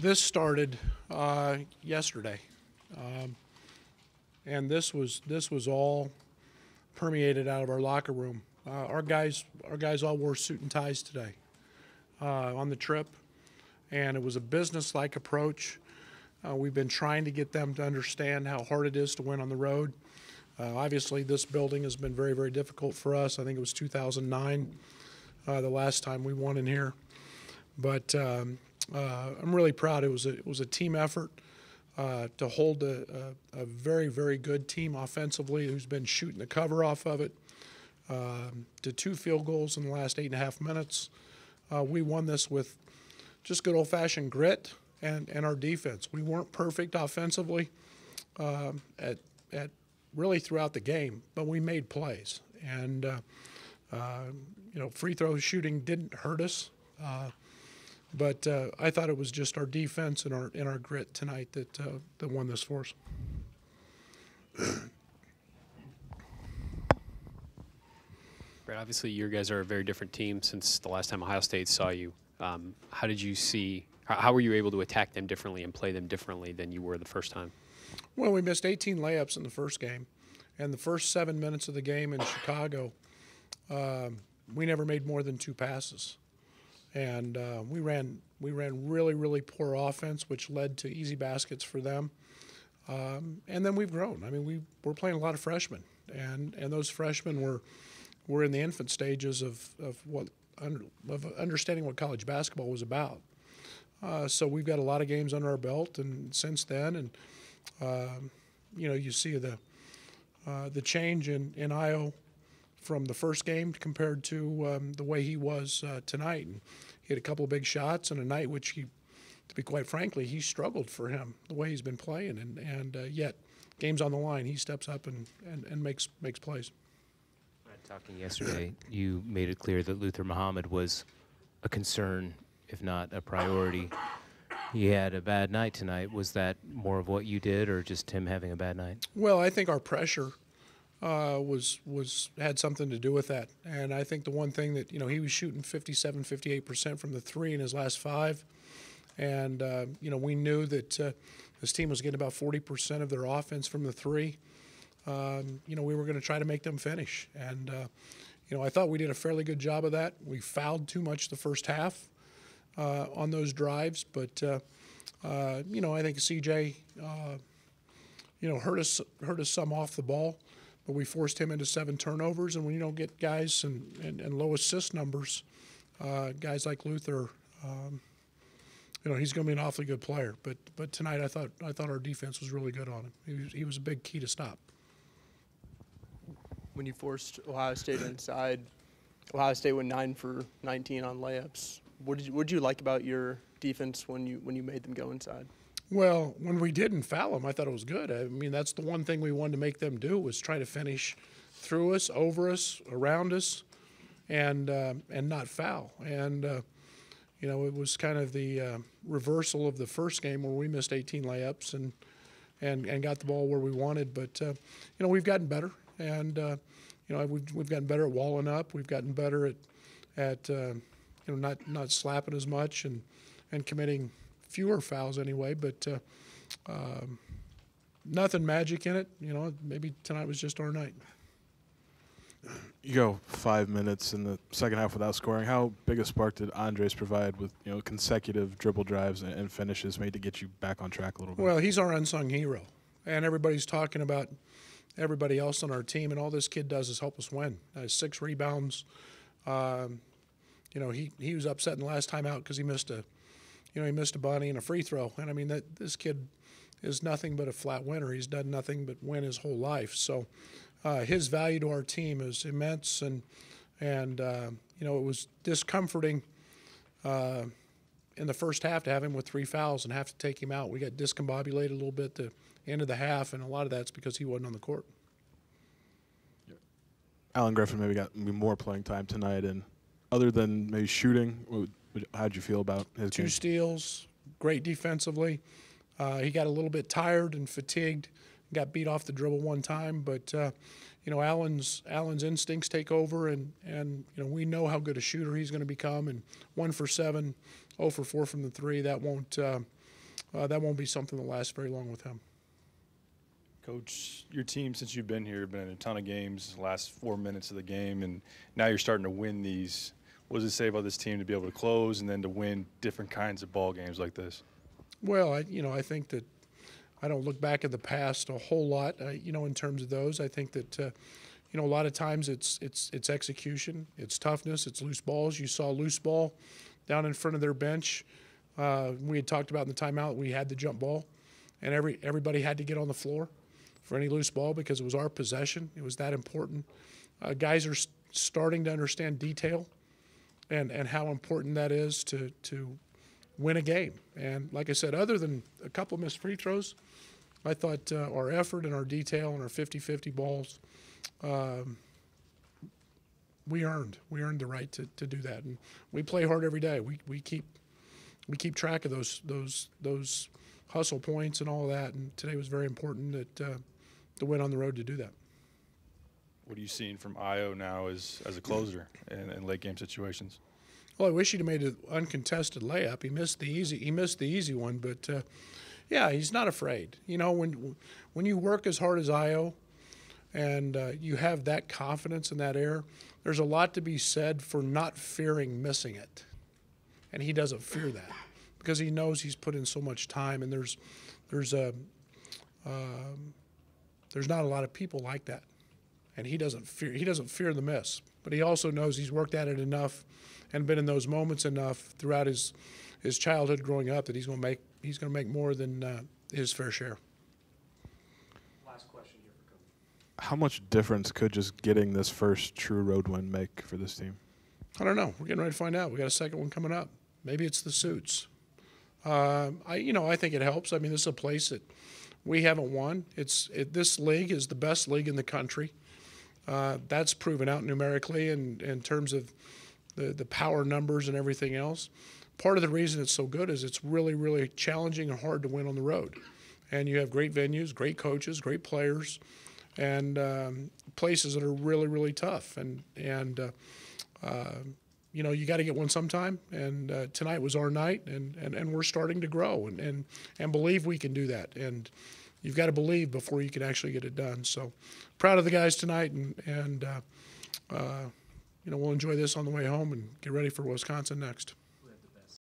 This started yesterday, and this was all permeated out of our locker room. Our guys all wore suit and ties today on the trip, and it was a business-like approach. We've been trying to get them to understand how hard it is to win on the road. Obviously, this building has been very, very difficult for us. I think it was 2009 the last time we won in here, but I'm really proud. It was a team effort to hold a very, very good team offensively who's been shooting the cover off of it to 2 field goals in the last 8.5 minutes. We won this with just good old-fashioned grit and our defense. We weren't perfect offensively at really throughout the game, but we made plays. And free throw shooting didn't hurt us. But I thought it was just our defense and our grit tonight that won this for us. Brett, obviously you guys are a very different team since the last time Ohio State saw you. How did you see? How were you able to attack them differently and play them differently than you were the first time? Well, we missed 18 layups in the first game, and the first 7 minutes of the game in Chicago, we never made more than 2 passes. And we ran really, really poor offense, which led to easy baskets for them. And then we've grown. I mean, we're playing a lot of freshmen, and those freshmen were in the infant stages of understanding what college basketball was about. So we've got a lot of games under our belt, and since then, and you see the change in Ayo from the first game compared to the way he was tonight. And he had a couple of big shots and a night which he, to be quite frankly, he struggled for him the way he's been playing. And yet, games on the line, he steps up and makes plays. Talking yesterday, you made it clear that Luther Muhammad was a concern, if not a priority. He had a bad night tonight. Was that more of what you did, or just him having a bad night? Well, I think our pressure had something to do with that. And I think the one thing that, he was shooting 57, 58% from the 3 in his last 5. And, we knew that this team was getting about 40% of their offense from the 3. We were going to try to make them finish. And, I thought we did a fairly good job of that. We fouled too much the first half on those drives. But, I think CJ, hurt us some off the ball. But we forced him into 7 turnovers. And when you don't get guys and low assist numbers, guys like Luther, he's going to be an awfully good player. But tonight I thought our defense was really good on him. He was a big key to stop. When you forced Ohio State inside, Ohio State went 9 for 19 on layups. What did you like about your defense when you made them go inside? Well, when we didn't foul them, I thought it was good. I mean, that's the one thing we wanted to make them do, was try to finish through us, over us, around us, and not foul. And it was kind of the reversal of the first game where we missed 18 layups and got the ball where we wanted. But we've gotten better, and we've gotten better at walling up. We've gotten better at not slapping as much and committing fewer fouls anyway. But nothing magic in it. Maybe tonight was just our night. You go 5 minutes in the second half without scoring. How big a spark did Andres provide with consecutive dribble drives and finishes made to get you back on track a little bit? Well, he's our unsung hero, and everybody's talking about everybody else on our team, and all this kid does is help us win. 6 rebounds. He was upset in the last time out because he missed a bunny and a free throw. And I mean, this kid is nothing but a flat winner. He's done nothing but win his whole life. So his value to our team is immense, and it was discomforting in the first half to have him with 3 fouls and have to take him out. We got discombobulated a little bit at the end of the half, and a lot of that's because he wasn't on the court. Alan Griffin maybe got more playing time tonight, and other than maybe shooting, how'd you feel about his game? 2 steals, great defensively. He got a little bit tired and fatigued, got beat off the dribble one time, but Alan's instincts take over, and we know how good a shooter he's going to become. And 1 for 7, 0 for 4 from the 3. That won't that won't be something that lasts very long with him. Coach, your team, since you've been here, been in a ton of games, last 4 minutes of the game, and now you're starting to win these. What does it say about this team to be able to close and then to win different kinds of ball games like this? Well, I think that I don't look back at the past a whole lot, in terms of those. I think that, a lot of times it's execution, it's toughness, it's loose balls. You saw loose ball down in front of their bench. We had talked about in the timeout, we had the jump ball, and everybody had to get on the floor for any loose ball because it was our possession. It was that important. Guys are starting to understand detail and how important that is to win a game. And like I said, other than a couple of missed free throws, I thought our effort and our detail and our 50-50 balls, we earned the right to do that. And we play hard every day. We keep track of those hustle points and all of that. And today was very important to win on the road to do that. What are you seeing from Ayo now as a closer in late game situations? Well, I wish he'd have made an uncontested layup. He missed the easy one, but yeah, he's not afraid. When you work as hard as Ayo and you have that confidence in that air, there's a lot to be said for not fearing missing it. And he doesn't fear that because he knows he's put in so much time, and there's not a lot of people like that. And he doesn't fear the miss, but he also knows he's worked at it enough and been in those moments enough throughout his childhood growing up that he's going to make more than his fair share. Last question here for Coach. How much difference could just getting this first true road win make for this team? I don't know. We're getting ready to find out. We got a second one coming up. Maybe it's the suits. I think it helps. I mean, this is a place that we haven't won. This league is the best league in the country. That's proven out numerically in terms of the power numbers and everything else. Part of the reason it's so good is it's really, really challenging and hard to win on the road. And you have great venues, great coaches, great players, and places that are really, really tough. And you got to get one sometime. And tonight was our night, and we're starting to grow and believe we can do that. And you've got to believe before you can actually get it done. So proud of the guys tonight, and we'll enjoy this on the way home and get ready for Wisconsin next.